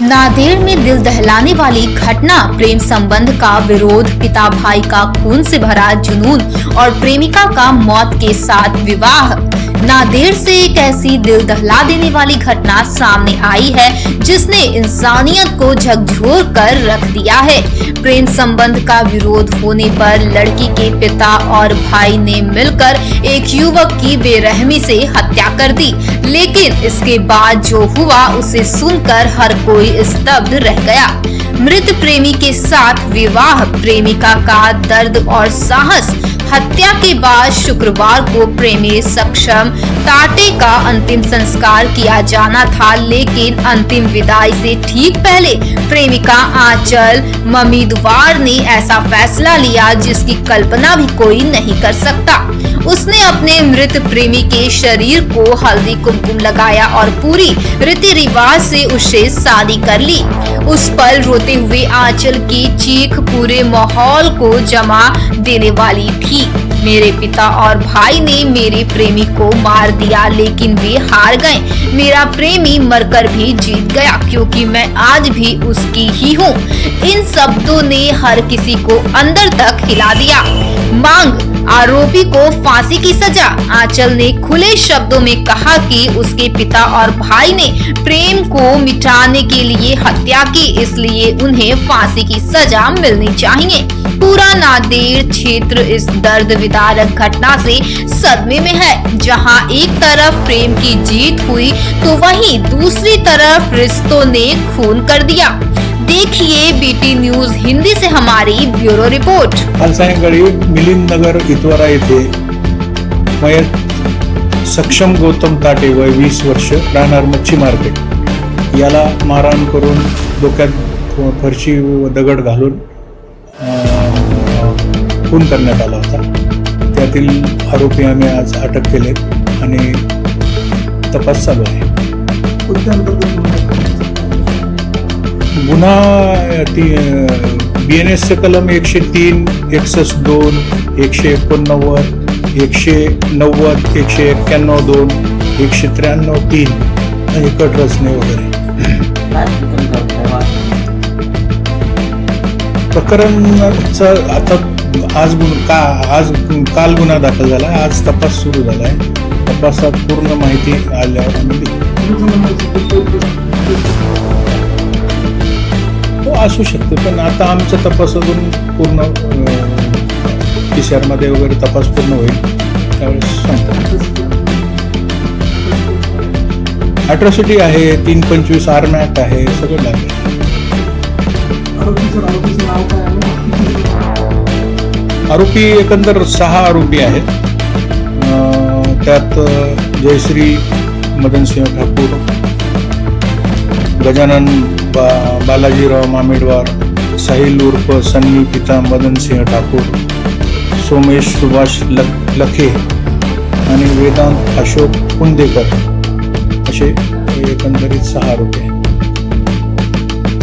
नांदेड़ में दिल दहलाने वाली घटना, प्रेम संबंध का विरोध, पिता भाई का खून से भरा जुनून और प्रेमिका का मौत के साथ विवाह। नांदेड़ से एक ऐसी दिल दहला देने वाली घटना सामने आई है जिसने इंसानियत को झकझोर कर रख दिया है। प्रेम संबंध का विरोध होने पर लड़की के पिता और भाई ने मिलकर एक युवक की बेरहमी से हत्या कर दी, लेकिन इसके बाद जो हुआ उसे सुनकर हर कोई स्तब्ध रह गया। मृत प्रेमी के साथ विवाह, प्रेमिका का दर्द और साहस। हत्या के बाद शुक्रवार को प्रेमी सक्षम टाटे का अंतिम संस्कार किया जाना था, लेकिन अंतिम विदाई से ठीक पहले प्रेमिका आंचल ममीदवार ने ऐसा फैसला लिया जिसकी कल्पना भी कोई नहीं कर सकता। उसने अपने मृत प्रेमी के शरीर को हल्दी कुमकुम लगाया और पूरी रीति रिवाज से उससे शादी कर ली। उस पल रोते हुए आंचल की चीख पूरे माहौल को जमा देने वाली थी। मेरे पिता और भाई ने मेरे प्रेमी को मार दिया, लेकिन वे हार गए। मेरा प्रेमी मरकर भी जीत गया, क्योंकि मैं आज भी उसकी ही हूँ। इन शब्दों ने हर किसी को अंदर तक हिला दिया। मांग आरोपी को फांसी की सजा। आंचल ने खुले शब्दों में कहा कि उसके पिता और भाई ने प्रेम को मिटाने के लिए हत्या की, इसलिए उन्हें फांसी की सजा मिलनी चाहिए। पूरा नांदेड़ क्षेत्र इस दर्द विदारक घटना से सदमे में है। जहां एक तरफ प्रेम की जीत हुई तो वहीं दूसरी तरफ रिश्तों ने खून कर दिया। देखिए बीटी न्यूज हिंदी से हमारी ब्युरो रिपोर्ट। काल सायंकाळी मिलिंद नगर इतवारा येथे मयत सक्षम गौतम टाटे वय 20 वर्ष राहणार मच्छी मार्केट याला मारहाण करून डोक्यात फरशी व दगड घालून खून करण्यात आला होता। त्यातील आरोपी आम्ही आज अटक केले आणि तपास चालू आहे। गुन्हा BNS कलम 103, 162, 189, 190, 191, 2, 193, 3 आणि कट रचने वगैरे प्रकरणचा आता आज काल गुन्हा दाखल झाला। आज तपास सुरू झाला आहे। तपासात पूर्ण माहिती आल्यावर आम्ही असू शकते, पण आता आमच्या तपासातून पूर्ण PCR मध्ये वगैरे तपास पूर्ण होईल त्यावेळेस सांगतो। अॅट्रॉसिटी आहे, 325 आर्म ऍक्ट आहे, सगळं लागेल। आरोपी एकंदर 6 आरोपी आहेत। त्यात जयश्री मदनसिंह ठाकूर, गजानन बालाजीराव मामेडवार, साहिल उर्फ सन्नी पिता मदनसिंह ठाकूर, सोमेश सुभाष लखे आणि वेदांत अशोक कुंदेकर असे एकंदरीत 6 आरोपी आहेत।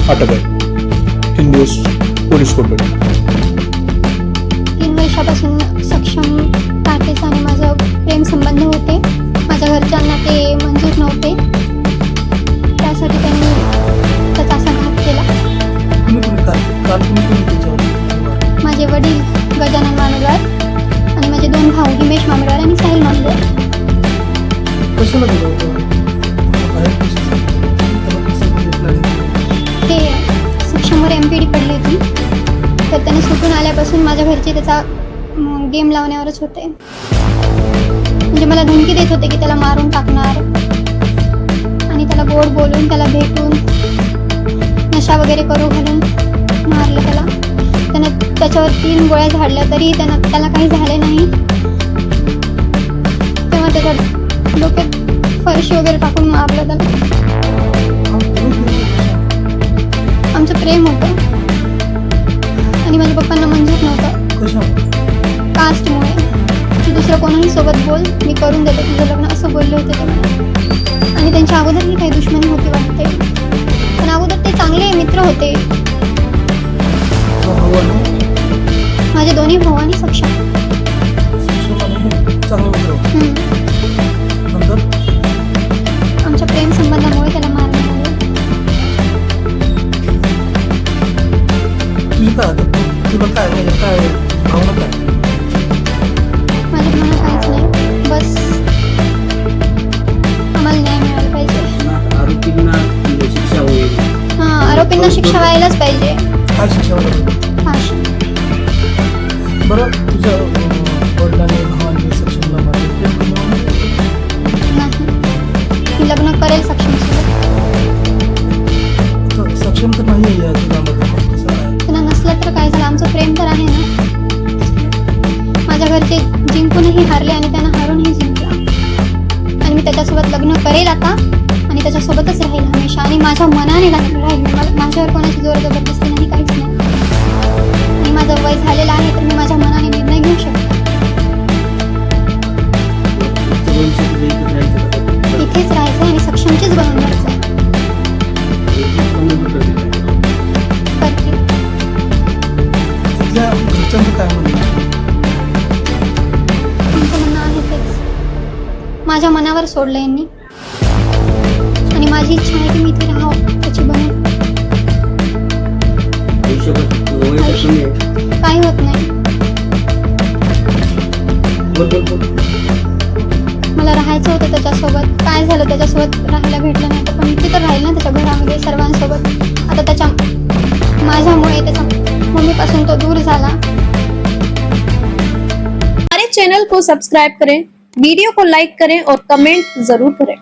अटक आहे। 3 दिवस पोलीस कोठडी। 3 वर्षापासून सक्षम टाटेचा आणि माझं प्रेम संबंध होते। माझ्या घरच्यांना ते मंजूर नव्हते, त्यासाठी त्यांनी त्याचा असा घात केला। माझे वडील गजानन मामेडवार आणि माझे 2 भाऊ हिमेश मामेडवार आणि साहिल मामेडवार। ते सक्षमवर MPD पडली होती, तर त्याने सुटून आल्यापासून माझ्या घरचे त्याचा गेम लावण्यावरच होते। म्हणजे मला धमकी देत होते की त्याला मारून टाकणार आणि त्याला गोड बोलून त्याला भेटून नशा वगैरे करू घालून मारलं त्याला। त्यानं त्याच्यावर 3 गोळ्या झाडल्या तरी त्याला काही झाले नाही। तेव्हा त्याच्या डोक्यात फरशी वगैरे टाकून मारलं त्याला। आमचं प्रेम होतं आणि माझ्या पप्पांना मंजूर नव्हतं कास्टमुळे। तू दुसरं कोणाही सोबत बोल, मी करून देतो तुझं लग्न, असं बोलले होते ते मला। आणि त्यांच्या अगोदरही काही दुश्मनी होती वाटते, पण अगोदर ते चांगले मित्र होते। माझे 2 भाऊ आणि सक्षम आमच्या प्रेम संबंधामुळे त्याला मारण्यात आले। प्रतिभा काय म्हणजे काय भावना काय? माझ्या मनात काहीच नाही, बस आम्हाला न्याय मिळाला पाहिजे. आरोपींना शिक्षा होईल. हां, आरोपींना शिक्षा व्हायलाच पाहिजे. काय शिक्षा होईल? फाशी. बरं तुझ्या वडिलांनी भावांनी सक्षमला मारले नाही, मी लग्न करेल सक्षमसोबत. सक्षम तर नाही आहे या जगामध्ये, कसं आहे? त्यांना नसलं तर काय झालं, आमचं प्रेम तर आहे ना. माझ्या घरचे जिंकूनही हारले आणि त्यांना हारूनही जिंकला, आणि मी त्याच्यासोबत लग्न करेल आता आणि त्याच्यासोबतच राहील हमेशा, आणि माझ्या मनाने राहील. माझ्यावर कोणाची जोर जबरदस्ती नाही, काहीच नाही. आणि माझं वय झालेलं आहे तर मी माझ्या मनाने निर्णय घेऊ शकते. इथेच राहायचं आणि सक्षमचीच बनून राहायचं. करते. तुझ्या घरच्यांचं काय म्हणणं आहे? तुमचं म्हणणं आहे तेच. माझ्या मनावर सोडलं यांनी, आणि माझी इच्छा आहे की मी इथे राहावं त्याची बनून. काही होत नाही. मला राहायचं होतं त्याच्यासोबत. काय झालं, त्याच्यासोबत राहायला भेटलं नाही, तर पण तिथं राहील ना त्याच्या घरामध्ये सर्वांसोबत. आता त्याच्या माझ्यामुळे त्याच्या मम्मीपासून तो दूर झाला. हमारे चैनल को सब्सक्राइब करें, वीडियो को लाइक करें और कमेंट जरूर करें।